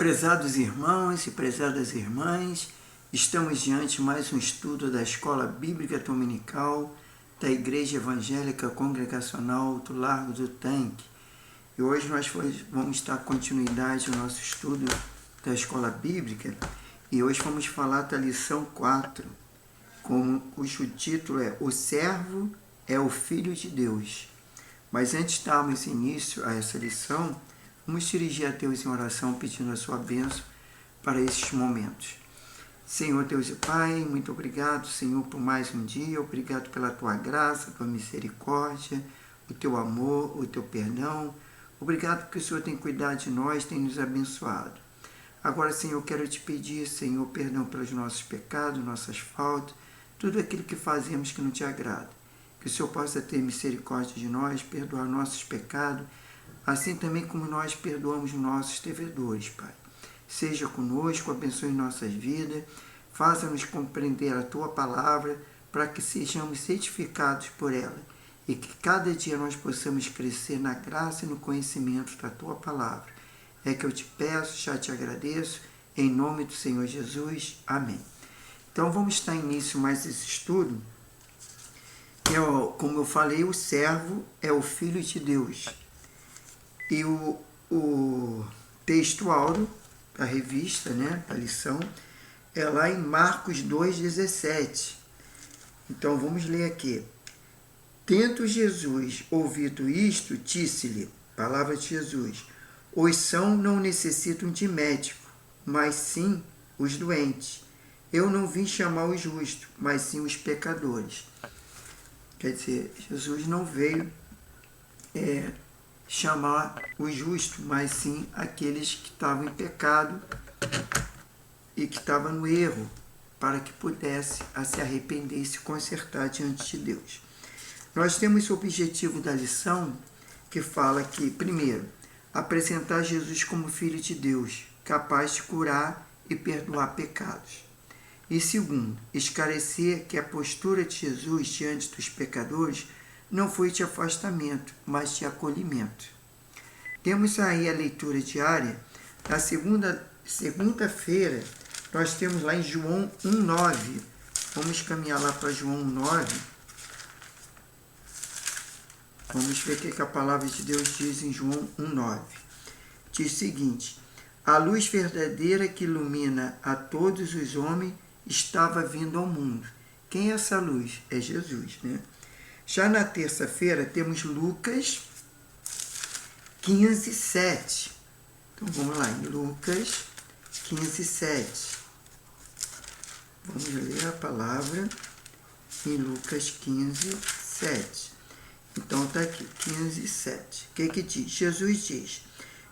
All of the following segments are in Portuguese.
Prezados irmãos e prezadas irmãs, estamos diante de mais um estudo da Escola Bíblica Dominical da Igreja Evangélica Congregacional do Largo do Tanque. E hoje nós vamos dar continuidade ao nosso estudo da Escola Bíblica e hoje vamos falar da lição 4, cujo título é O Servo é o Filho de Deus. Mas antes de darmos início a essa lição, vamos dirigir a Deus em oração pedindo a sua bênção para esses momentos. Senhor Deus e Pai, muito obrigado, Senhor, por mais um dia. Obrigado pela Tua graça, Tua misericórdia, o Teu amor, o Teu perdão. Obrigado porque o Senhor tem cuidado de nós, tem nos abençoado. Agora, Senhor, eu quero te pedir, Senhor, perdão pelos nossos pecados, nossas faltas, tudo aquilo que fazemos que não te agrada. Que o Senhor possa ter misericórdia de nós, perdoar nossos pecados, assim também como nós perdoamos nossos devedores, Pai. Seja conosco, abençoe nossas vidas, faça-nos compreender a Tua palavra, para que sejamos certificados por ela, e que cada dia nós possamos crescer na graça e no conhecimento da Tua palavra. É que eu te peço, já te agradeço, em nome do Senhor Jesus. Amém. Então vamos dar início mais esse estudo, que como eu falei, o servo é o Filho de Deus. E o texto áureo da revista, da lição, é lá em Marcos 2,17. Então vamos ler aqui. Tendo Jesus ouvido isto, disse-lhe, palavra de Jesus, os sãos não necessitam de médico, mas sim os doentes. Eu não vim chamar os justos, mas sim os pecadores. Quer dizer, Jesus não veio chamar os justos, mas sim aqueles que estavam em pecado e que estavam no erro, para que pudesse se arrepender e se consertar diante de Deus. Nós temos o objetivo da lição, que fala que, primeiro, apresentar Jesus como Filho de Deus, capaz de curar e perdoar pecados. E segundo, esclarecer que a postura de Jesus diante dos pecadores não foi de afastamento, mas de acolhimento. Temos aí a leitura diária. Na segunda-feira, nós temos lá em João 1,9. Vamos caminhar lá para João 1,9. Vamos ver o que a palavra de Deus diz em João 1,9. Diz o seguinte: a luz verdadeira que ilumina a todos os homens estava vindo ao mundo. Quem é essa luz? É Jesus, Já na terça-feira temos Lucas 15:7. Então vamos lá, em Lucas 15:7. Vamos ler a palavra em Lucas 15:7. Então está aqui, 15:7. O que diz? Jesus diz: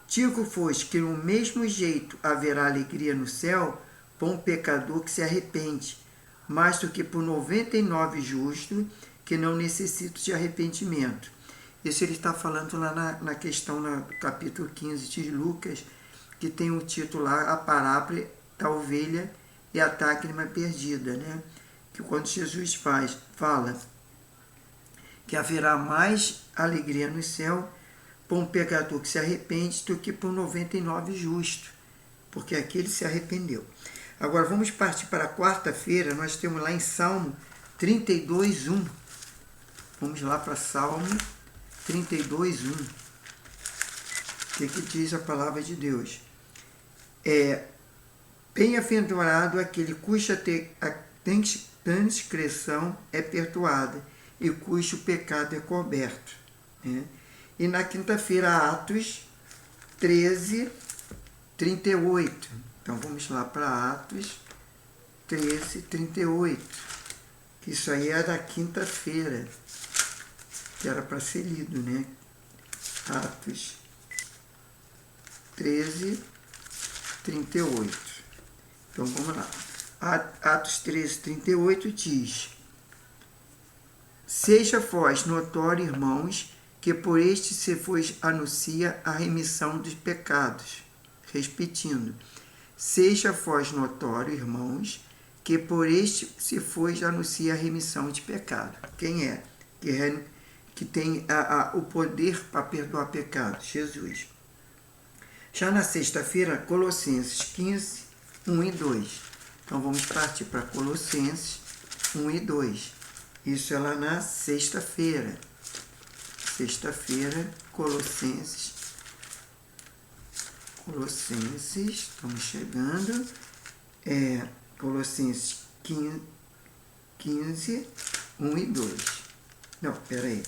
digo-vos que no mesmo jeito haverá alegria no céu por um pecador que se arrepende, mais do que por 99 justos que não necessitam de arrependimento. Isso ele está falando lá na questão, no capítulo 15 de Lucas, que tem o título lá, a parábola da ovelha e a dracma perdida, Que quando Jesus fala que haverá mais alegria no céu por um pecador que se arrepende do que por 99 justos, porque aqui ele se arrependeu. Agora vamos partir para a quarta-feira, nós temos lá em Salmo 32:1. Vamos lá para Salmo 32:1. O que diz a palavra de Deus? Bem-aventurado aquele cuja transgressão é perdoada e cujo pecado é coberto. E na quinta-feira, Atos 13:38. Então vamos lá para Atos 13:38. Que isso aí é da quinta-feira, que era para ser lido, Atos 13:38. Então vamos lá. Atos 13:38 diz: seja vós notório, irmãos, que por este se vos anuncia a remissão dos pecados. Repetindo, seja vós notório, irmãos, que por este se vos anuncia a remissão de pecado. Quem é? Que tem o poder para perdoar pecados? Jesus. Já na sexta-feira, Colossenses 15, 1 e 2. Então vamos partir para Colossenses 1 e 2. Isso é lá na sexta-feira. Sexta-feira, Colossenses, estamos chegando. Colossenses 15, 1 e 2. Não, peraí.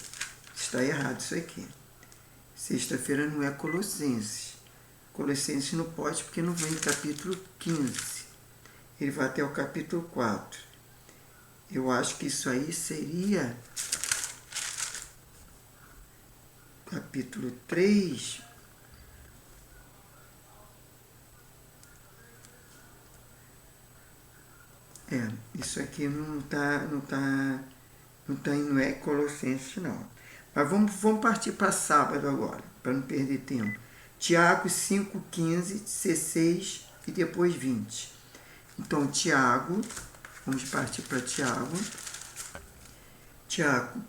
Está errado isso aqui. Sexta-feira não é Colossenses. Colossenses não pode porque não vem capítulo 15. Ele vai até o capítulo 4. Eu acho que isso aí seria capítulo 3. Isso aqui não é Colossenses não. Mas vamos partir para sábado agora, para não perder tempo. Tiago 5, 15, 16 e depois 20. Então, Tiago, vamos partir para Tiago. Tiago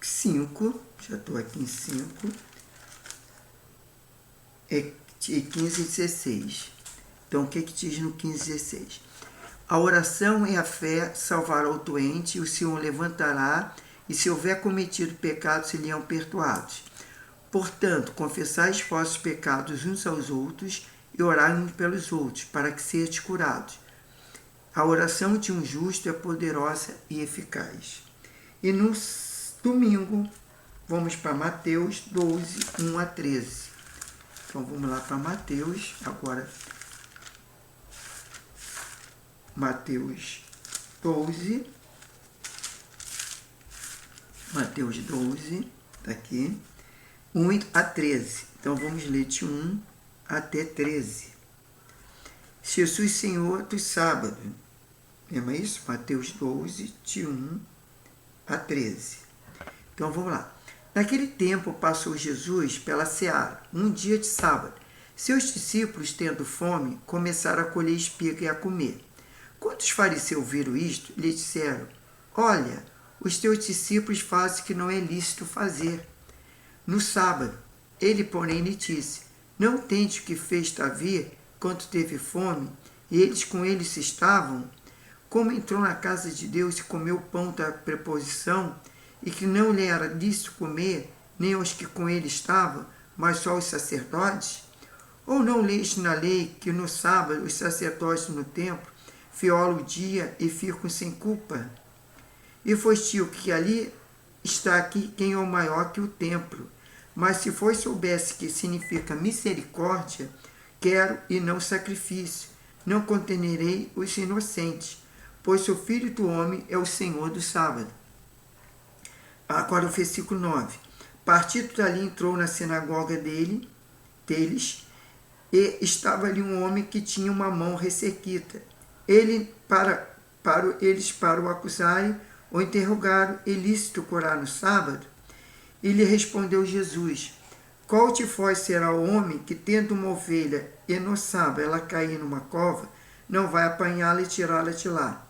5, já estou aqui em 5, e 15 e 16. Então, o que diz no 15 e 16? A oração e a fé salvará o doente, e o Senhor levantará, e se houver cometido pecados, se lhe são perdoados. Portanto, confessai os vossos pecados uns aos outros e orai uns pelos outros, para que sejam curados. A oração de um justo é poderosa e eficaz. E no domingo, vamos para Mateus 12, 1 a 13. Então, vamos lá para Mateus, agora. Mateus 12, está aqui, 1 a 13. Então, vamos ler de 1 até 13. Jesus Senhor do sábado. Lembra isso? Mateus 12, de 1 a 13. Então, vamos lá. Naquele tempo, passou Jesus pela seara, um dia de sábado. Seus discípulos, tendo fome, começaram a colher espiga e a comer. Quando os fariseus viram isto, lhe disseram: Olha, os teus discípulos fazem o que não é lícito fazer no sábado. Ele, porém, lhe disse: Não tendes o que fez Davi quando teve fome, e eles com ele se estavam? Como entrou na casa de Deus e comeu o pão da preposição, e que não lhe era lícito comer, nem aos que com ele estavam, mas só aos sacerdotes? Ou não lês na lei que no sábado os sacerdotes no templo violam o dia e ficam sem culpa? E foste o que ali está aqui quem é o maior que o templo. Mas se soubesse que significa misericórdia, quero e não sacrifício, não condenerei os inocentes, pois o Filho do Homem é o Senhor do sábado. Agora o versículo 9. Partido dali, entrou na sinagoga deles, e estava ali um homem que tinha uma mão ressequida. Eles, para o acusarem, o interrogaram: é lícito curar no sábado? E lhe respondeu Jesus: Qual de vós será o homem que, tendo uma ovelha, e no sábado ela cair numa cova, não vai apanhá-la e tirá-la de lá?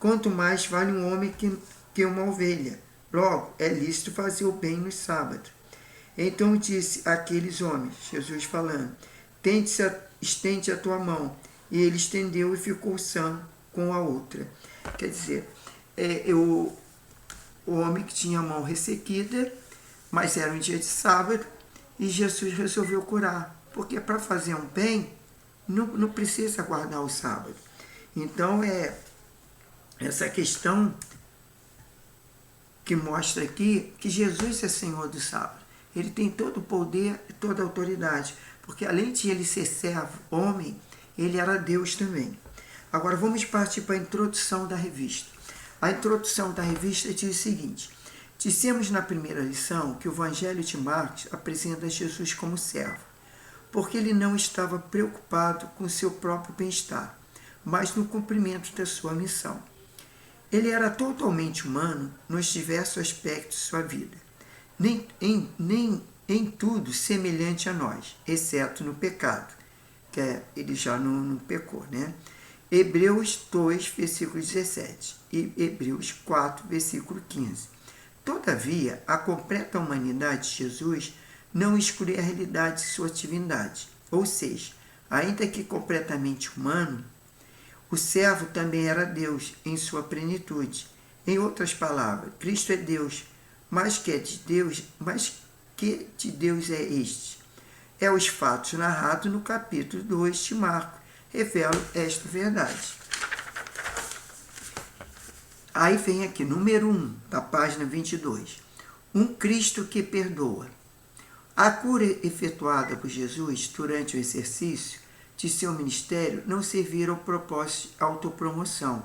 Quanto mais vale um homem que uma ovelha. Logo, é lícito fazer o bem no sábado. Então disse àqueles homens, Jesus falando: Estende a tua mão. E ele estendeu e ficou são com a outra. Quer dizer, o homem que tinha a mão ressequida, mas era um dia de sábado, e Jesus resolveu curar. Porque para fazer um bem, não precisa guardar o sábado. Então, essa questão que mostra aqui que Jesus é Senhor do sábado. Ele tem todo o poder e toda a autoridade. Porque além de ele ser servo, homem, ele era Deus também. Agora vamos partir para a introdução da revista. A introdução da revista diz o seguinte: dissemos na primeira lição que o Evangelho de Marcos apresenta Jesus como servo, porque ele não estava preocupado com seu próprio bem-estar, mas no cumprimento da sua missão. Ele era totalmente humano nos diversos aspectos de sua vida, nem em tudo semelhante a nós, exceto no pecado, que ele já não pecou, né? Hebreus 2, versículo 17 e Hebreus 4, versículo 15. Todavia, a completa humanidade de Jesus não exclui a realidade de sua divindade. Ou seja, ainda que completamente humano, o servo também era Deus em sua plenitude. Em outras palavras, Cristo é Deus, mas que de Deus é este? É os fatos narrados no capítulo 2 de Marcos revelam esta verdade. Aí vem aqui, número 1, da página 22. Um Cristo que perdoa. A cura efetuada por Jesus durante o exercício de seu ministério não serviram ao propósito de autopromoção,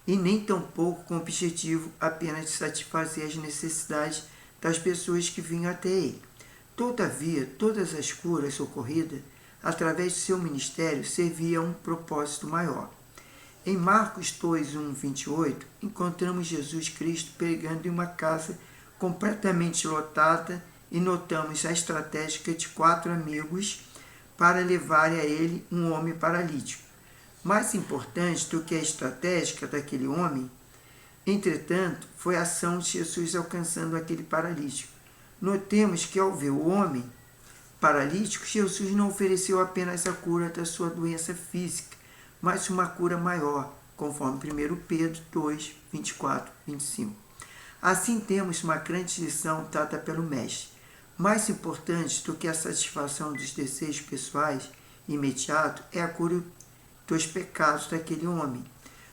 e nem tampouco com o objetivo apenas de satisfazer as necessidades das pessoas que vinham até ele. Todavia, todas as curas ocorridas através de seu ministério serviam a um propósito maior. Em Marcos 2, 1, 28, encontramos Jesus Cristo pregando em uma casa completamente lotada e notamos a estratégia de 4 amigos para levarem a ele um homem paralítico. Mais importante do que a estratégia daquele homem, entretanto, foi a ação de Jesus alcançando aquele paralítico. Notemos que ao ver o homem paralítico, Jesus não ofereceu apenas a cura da sua doença física, mas uma cura maior, conforme 1 Pedro 2, 24, 25. Assim temos uma grande lição dada pelo Mestre. Mais importante do que a satisfação dos desejos pessoais imediatos é a cura dos pecados daquele homem.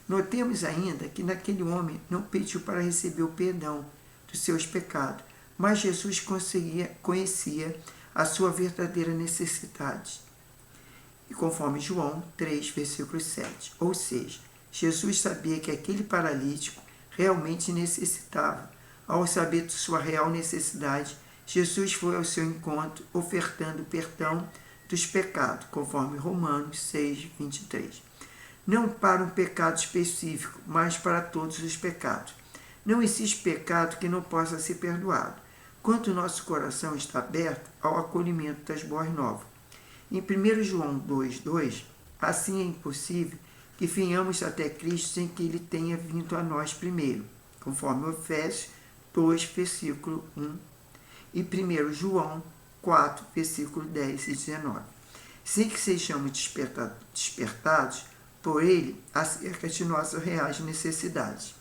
Notemos ainda que naquele homem não pediu para receber o perdão dos seus pecados, mas Jesus conhecia a sua verdadeira necessidade. E conforme João 3, versículo 7. Ou seja, Jesus sabia que aquele paralítico realmente necessitava. Ao saber de sua real necessidade, Jesus foi ao seu encontro, ofertando perdão dos pecados, conforme Romanos 6, 23. Não para um pecado específico, mas para todos os pecados. Não existe pecado que não possa ser perdoado, quando nosso coração está aberto ao acolhimento das boas novas. Em 1 João 2, 2, assim é impossível que venhamos até Cristo sem que Ele tenha vindo a nós primeiro, conforme Efésios 2, versículo 1, e 1 João 4, versículo 10 e 19. Sem que sejamos despertados por Ele acerca de nossas reais necessidades.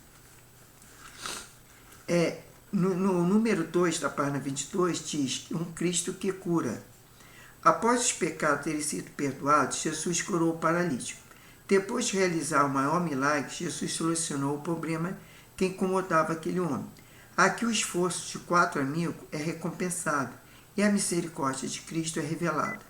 No número 2 da página 22 diz um Cristo que cura. Após os pecados terem sido perdoados, Jesus curou o paralítico. Depois de realizar o maior milagre, Jesus solucionou o problema que incomodava aquele homem. Aqui o esforço de 4 amigos é recompensado e a misericórdia de Cristo é revelada.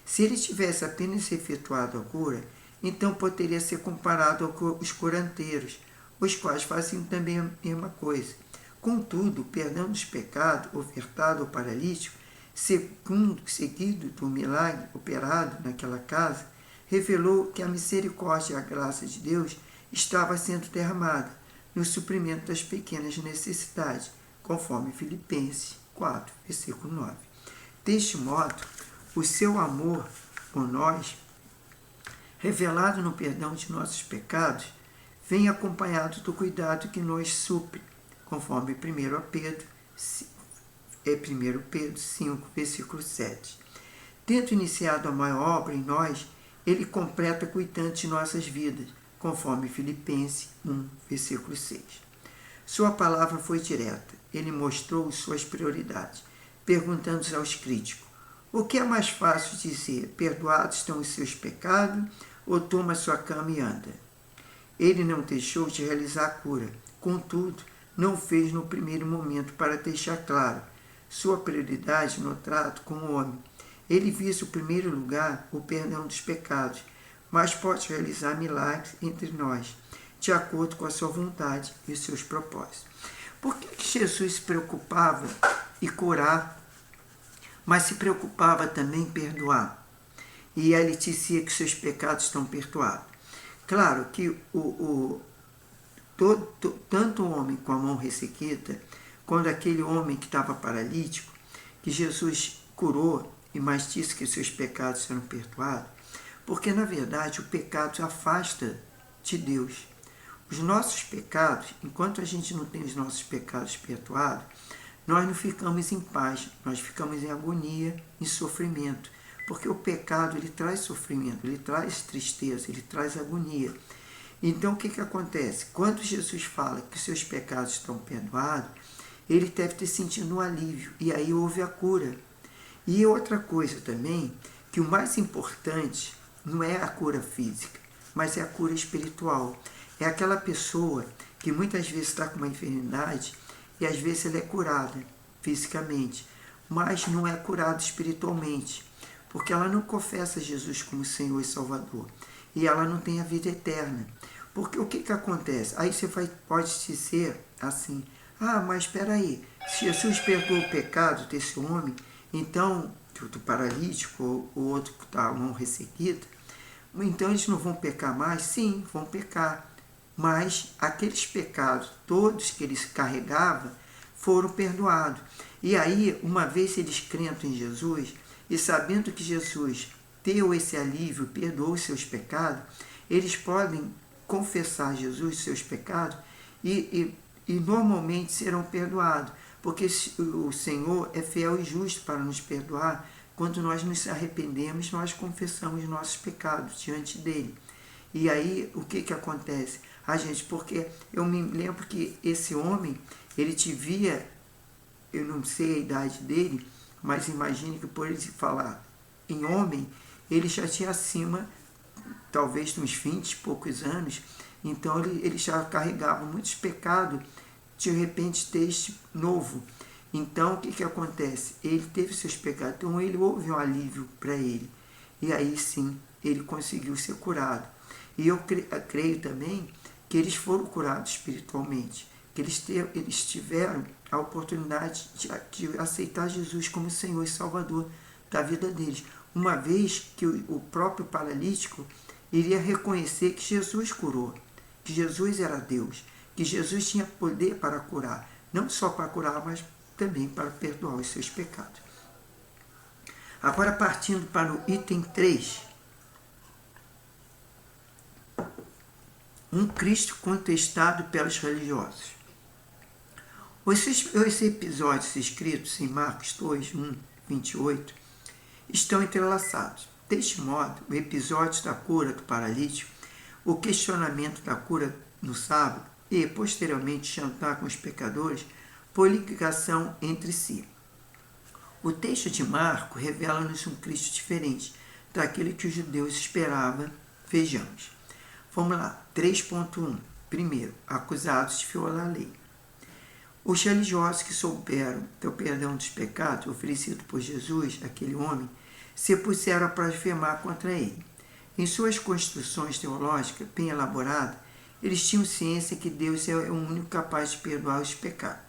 Se ele tivesse apenas efetuado a cura, então poderia ser comparado aos curandeiros, os quais faziam também a mesma coisa. Contudo, o perdão dos pecados ofertado ao paralítico, seguido do milagre operado naquela casa, revelou que a misericórdia e a graça de Deus estava sendo derramada no suprimento das pequenas necessidades, conforme Filipenses 4, versículo 9. Deste modo, o seu amor por nós, revelado no perdão de nossos pecados, vem acompanhado do cuidado que nos supre, conforme 1 Pedro 5, versículo 7. Tendo iniciado a maior obra em nós, ele completa cuidando de nossas vidas, conforme Filipenses 1, versículo 6. Sua palavra foi direta. Ele mostrou suas prioridades, perguntando aos críticos: o que é mais fácil dizer, perdoados estão os seus pecados, ou toma sua cama e anda? Ele não deixou de realizar a cura, contudo, não fez no primeiro momento para deixar claro sua prioridade no trato com o homem. Ele visa em primeiro lugar o perdão dos pecados, mas pode realizar milagres entre nós, de acordo com a sua vontade e os seus propósitos. Por que Jesus se preocupava em curar, mas se preocupava também em perdoar? E ele dizia que seus pecados estão perdoados. Claro que tanto o homem com a mão ressequida, quando aquele homem que estava paralítico, que Jesus curou e mais disse que seus pecados serão perdoados, porque na verdade o pecado afasta de Deus. Os nossos pecados, enquanto a gente não tem os nossos pecados perdoados, nós não ficamos em paz, nós ficamos em agonia, em sofrimento, Porque o pecado, ele traz sofrimento, ele traz tristeza, ele traz agonia. Então, o que acontece? Quando Jesus fala que os seus pecados estão perdoados, ele deve ter sentido um alívio, e aí houve a cura. E outra coisa também, que o mais importante não é a cura física, mas é a cura espiritual. É aquela pessoa que muitas vezes está com uma enfermidade e às vezes ela é curada fisicamente, mas não é curada espiritualmente, porque ela não confessa Jesus como Senhor e Salvador, e ela não tem a vida eterna. Porque o que acontece? Aí você pode dizer assim, mas espera aí, se Jesus perdoou o pecado desse homem, então, do paralítico, ou outro que está a mão ressequida, então eles não vão pecar mais? Sim, vão pecar. Mas aqueles pecados, todos que eles carregavam, foram perdoados. E aí, uma vez eles crendo em Jesus, e sabendo que Jesus deu esse alívio, perdoou os seus pecados, eles podem confessar a Jesus seus pecados e normalmente serão perdoados, porque o Senhor é fiel e justo para nos perdoar. Quando nós nos arrependemos, nós confessamos nossos pecados diante dele. E aí, o que acontece? Gente, porque eu me lembro que esse homem, ele te via, eu não sei a idade dele, mas imagine que por ele falar em homem, ele já tinha acima, talvez uns 20 e poucos anos, então ele já carregava muitos pecados, de repente deste novo. Então o que acontece? Ele teve seus pecados, então houve um alívio para ele, e aí sim ele conseguiu ser curado. E eu creio também que eles foram curados espiritualmente, que eles tiveram a oportunidade de aceitar Jesus como Senhor e Salvador da vida deles, uma vez que o próprio paralítico iria reconhecer que Jesus curou, que Jesus era Deus, que Jesus tinha poder para curar, não só para curar, mas também para perdoar os seus pecados. Agora, partindo para o item 3, um Cristo contestado pelos religiosos. Os episódios escritos em Marcos 2, 1, 28 estão entrelaçados. Deste modo, o episódio da cura do paralítico, o questionamento da cura no sábado e, posteriormente, jantar com os pecadores, por ligação entre si. O texto de Marcos revela-nos um Cristo diferente daquele que os judeus esperavam. Vejamos. Vamos lá. 3.1. Primeiro, acusados de violar a lei. Os religiosos que souberam do perdão dos pecados oferecido por Jesus, aquele homem, se puseram a blasfemar contra ele. Em suas construções teológicas bem elaboradas, eles tinham ciência que Deus é o único capaz de perdoar os pecados.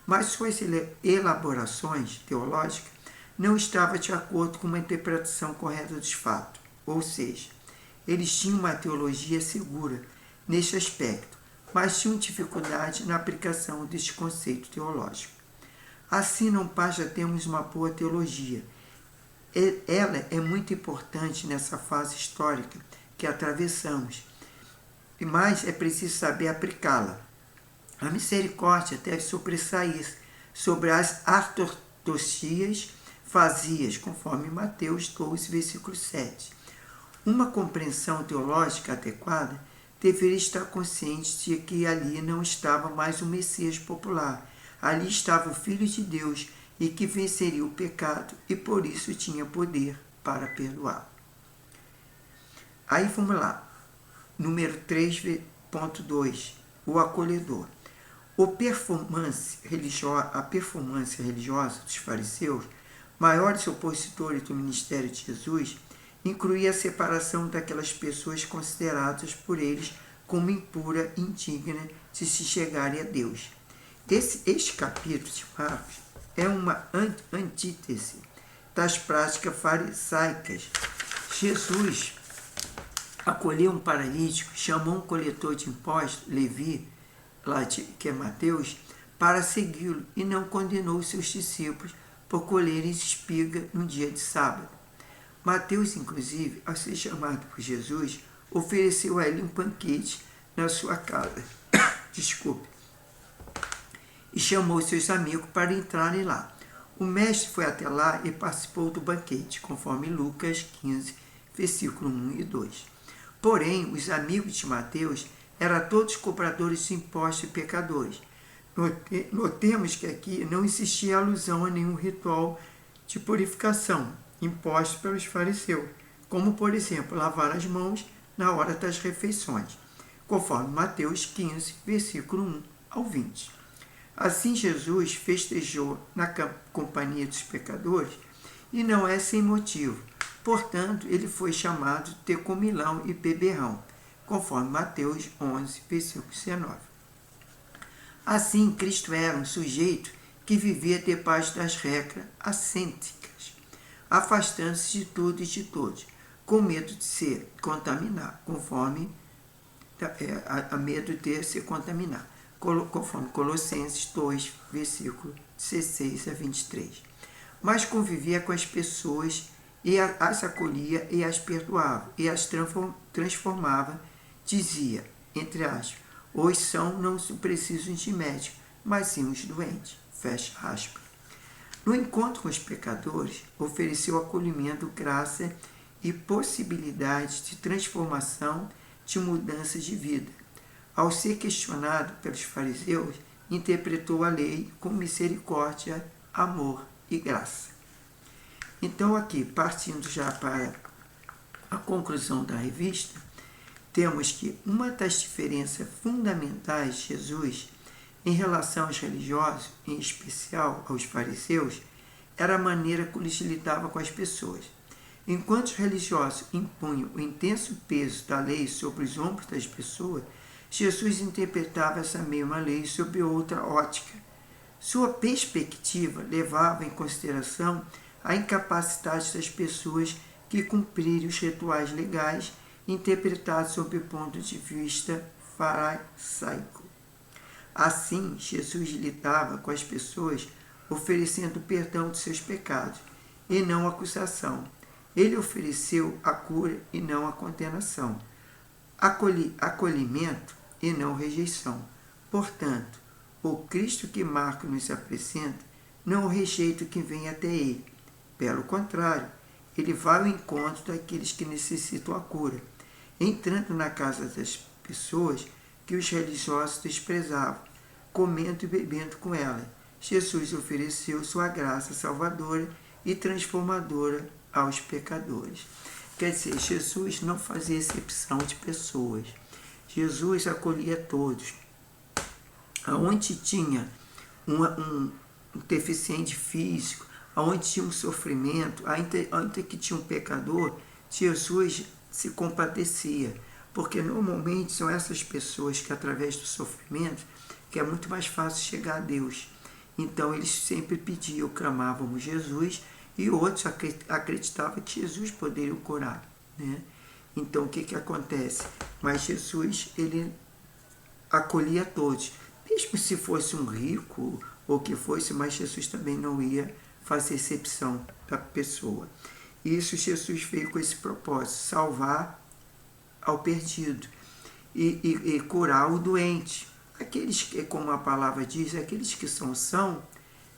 Mas suas elaborações teológicas não estavam de acordo com uma interpretação correta dos fatos. Ou seja, eles tinham uma teologia segura neste aspecto, mas tinham dificuldade na aplicação deste conceito teológico. Assim, não basta termos uma boa teologia. Ela é muito importante nessa fase histórica que atravessamos, mas é preciso saber aplicá-la. A misericórdia deve sobressair sobre as ortodoxias vazias, conforme Mateus 12, versículo 7. Uma compreensão teológica adequada deveria estar consciente de que ali não estava mais o Messias popular. Ali estava o Filho de Deus e que venceria o pecado e por isso tinha poder para perdoar. Aí vamos lá. Número 3.2. O acolhedor. A performance religiosa dos fariseus, maiores opositores do ministério de Jesus, incluía a separação daquelas pessoas consideradas por eles como impura e indigna de se chegarem a Deus. Este capítulo de Marcos é uma antítese das práticas farisaicas. Jesus acolheu um paralítico, chamou um coletor de impostos, Levi, que é Mateus, para segui-lo e não condenou seus discípulos por colherem espiga no dia de sábado. Mateus, inclusive, ao ser chamado por Jesus, ofereceu a ele um banquete na sua casa. E chamou seus amigos para entrarem lá. O mestre foi até lá e participou do banquete, conforme Lucas 15, versículo 1 e 2. Porém, os amigos de Mateus eram todos cobradores de impostos e pecadores. Notemos que aqui não existia alusão a nenhum ritual de purificação imposto pelos fariseus, como, por exemplo, lavar as mãos na hora das refeições, conforme Mateus 15, versículo 1 ao 20. Assim, Jesus festejou na companhia dos pecadores e não é sem motivo. Portanto, ele foi chamado de comilão e beberrão, conforme Mateus 11, versículo 19. Assim, Cristo era um sujeito que vivia debaixo das regras assênticas, afastando-se de tudo e de todos, com medo de se contaminar, conforme Colossenses 2, versículo 16 a 23. Mas convivia com as pessoas e as acolhia e as perdoava e as transformava, dizia, entre aspas, os são não precisam de médico, mas sim os doentes, fecha aspas. No encontro com os pecadores, ofereceu acolhimento, graça e possibilidade de transformação, de mudança de vida. Ao ser questionado pelos fariseus, interpretou a lei com misericórdia, amor e graça. Então aqui, partindo já para a conclusão da revista, temos que uma das diferenças fundamentais de Jesus em relação aos religiosos, em especial aos fariseus, era a maneira como ele lidava com as pessoas. Enquanto os religiosos impunham o intenso peso da lei sobre os ombros das pessoas, Jesus interpretava essa mesma lei sob outra ótica. Sua perspectiva levava em consideração a incapacidade das pessoas que cumprirem os rituais legais interpretados sob o ponto de vista farisaico. Assim, Jesus lidava com as pessoas oferecendo perdão de seus pecados e não acusação. Ele ofereceu a cura e não a condenação, acolhimento e não rejeição. Portanto, o Cristo que Marcos nos apresenta não rejeita o que vem até ele. Pelo contrário, ele vai ao encontro daqueles que necessitam a cura, entrando na casa das pessoas que os religiosos desprezavam, comendo e bebendo com elas. Jesus ofereceu sua graça salvadora e transformadora aos pecadores. Quer dizer, Jesus não fazia exceção de pessoas. Jesus acolhia todos. Aonde tinha um deficiente físico, aonde tinha um sofrimento, onde que tinha um pecador, Jesus se compadecia. Porque normalmente são essas pessoas que, através do sofrimento, que é muito mais fácil chegar a Deus. Então eles sempre pediam, clamavam Jesus, e outros acreditavam que Jesus poderia o curar, né? Então o que acontece? Mas Jesus, ele acolhia todos, mesmo se fosse um rico ou que fosse, mas Jesus também não ia fazer exceção da pessoa. Isso Jesus veio com esse propósito, salvar ao perdido e curar o doente. Aqueles que, como a palavra diz, aqueles que são,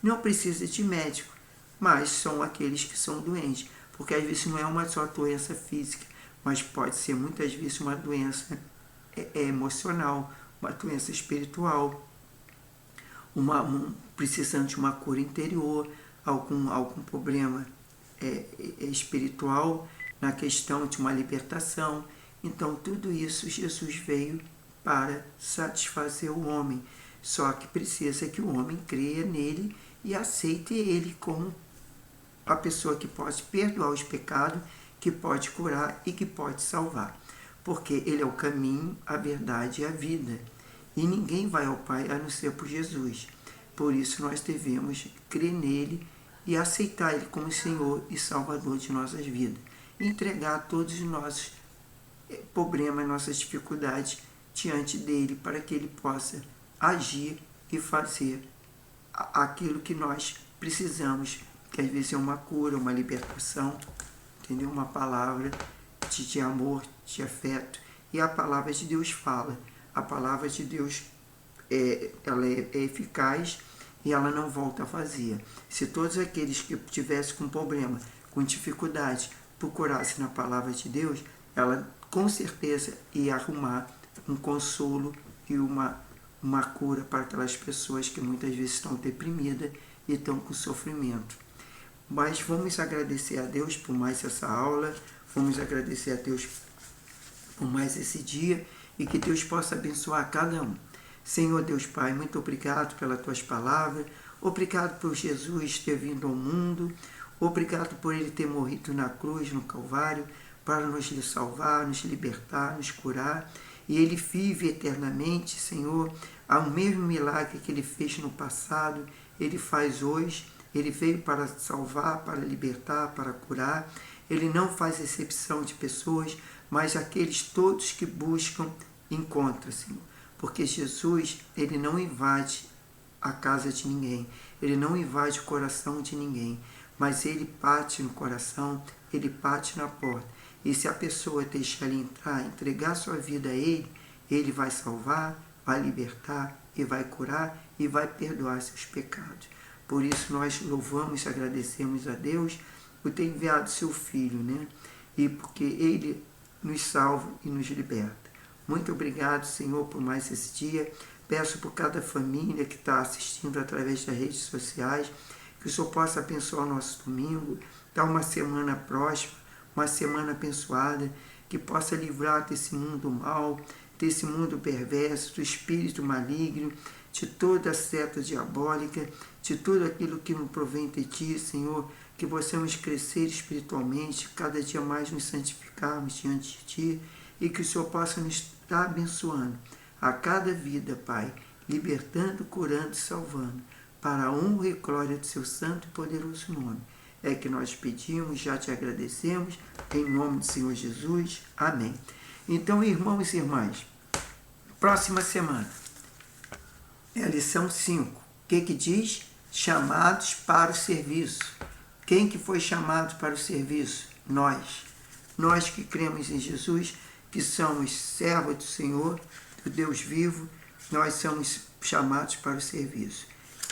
não precisam de médico, mas são aqueles que são doentes, porque às vezes não é uma só doença física, mas pode ser muitas vezes uma doença emocional, uma doença espiritual, precisando de uma cura interior, algum problema espiritual, na questão de uma libertação. Então tudo isso Jesus veio para satisfazer o homem, só que precisa que o homem creia nele e aceite ele como a pessoa que pode perdoar os pecados, que pode curar e que pode salvar. Porque ele é o caminho, a verdade e a vida. E ninguém vai ao Pai a não ser por Jesus. Por isso nós devemos crer nele e aceitar ele como Senhor e Salvador de nossas vidas. E entregar todos os nossos problemas, nossas dificuldades diante dele, para que ele possa agir e fazer aquilo que nós precisamos, que às vezes é uma cura, uma libertação, entendeu? Uma palavra de amor, de afeto. E a palavra de Deus fala. A palavra de Deus ela é eficaz e ela não volta vazia. Se todos aqueles que tivessem com problema, com dificuldade, procurassem na palavra de Deus, ela com certeza ia arrumar um consolo e uma cura para aquelas pessoas que muitas vezes estão deprimidas e estão com sofrimento. Mas vamos agradecer a Deus por mais essa aula, vamos agradecer a Deus por mais esse dia e que Deus possa abençoar cada um. Senhor Deus Pai, muito obrigado pelas tuas palavras, obrigado por Jesus ter vindo ao mundo, obrigado por Ele ter morrido na cruz, no Calvário, para nos salvar, nos libertar, nos curar, e Ele vive eternamente, Senhor, há o mesmo milagre que Ele fez no passado, Ele faz hoje, Ele veio para salvar, para libertar, para curar, Ele não faz exceção de pessoas, mas aqueles todos que buscam, encontram, Senhor. Porque Jesus, Ele não invade a casa de ninguém, Ele não invade o coração de ninguém, mas Ele bate no coração, Ele bate na porta. E se a pessoa deixar Ele entrar, entregar sua vida a Ele, Ele vai salvar, vai libertar, e vai curar, e vai perdoar seus pecados. Por isso nós louvamos e agradecemos a Deus por ter enviado seu Filho, né? E porque Ele nos salva e nos liberta. Muito obrigado, Senhor, por mais esse dia. Peço por cada família que está assistindo através das redes sociais, que o Senhor possa abençoar o nosso domingo, dar uma semana próspera, uma semana abençoada, que possa livrar desse mundo mal, desse mundo perverso, do espírito maligno, de toda a seta diabólica, de tudo aquilo que nos provém de Ti, Senhor, que possamos crescer espiritualmente, cada dia mais nos santificarmos diante de Ti, e que o Senhor possa nos estar abençoando a cada vida, Pai, libertando, curando e salvando, para a honra e glória do Seu santo e poderoso nome. É que nós pedimos, já Te agradecemos, em nome do Senhor Jesus. Amém. Então, irmãos e irmãs, próxima semana é a lição 5. O que diz? Chamados para o serviço. Quem que foi chamado para o serviço? Nós. Nós que cremos em Jesus, que somos servos do Senhor, do Deus vivo, nós somos chamados para o serviço.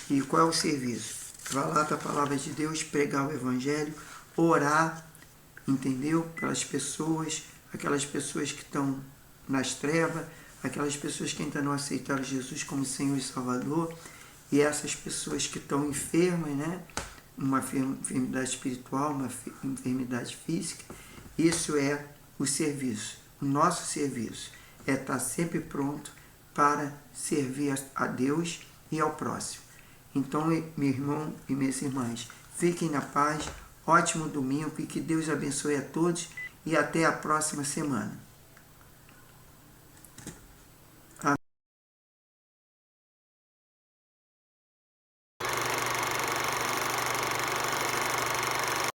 E qual é o serviço? Falar da palavra de Deus, pregar o Evangelho, orar, entendeu? Pelas pessoas, aquelas pessoas que estão nas trevas, aquelas pessoas que ainda não aceitaram Jesus como Senhor e Salvador, e essas pessoas que estão enfermas, né? Uma enfermidade espiritual, uma enfermidade física. Isso é o serviço. O nosso serviço é estar sempre pronto para servir a Deus e ao próximo. Então, meu irmão e minhas irmãs, fiquem na paz, ótimo domingo e que Deus abençoe a todos e até a próxima semana.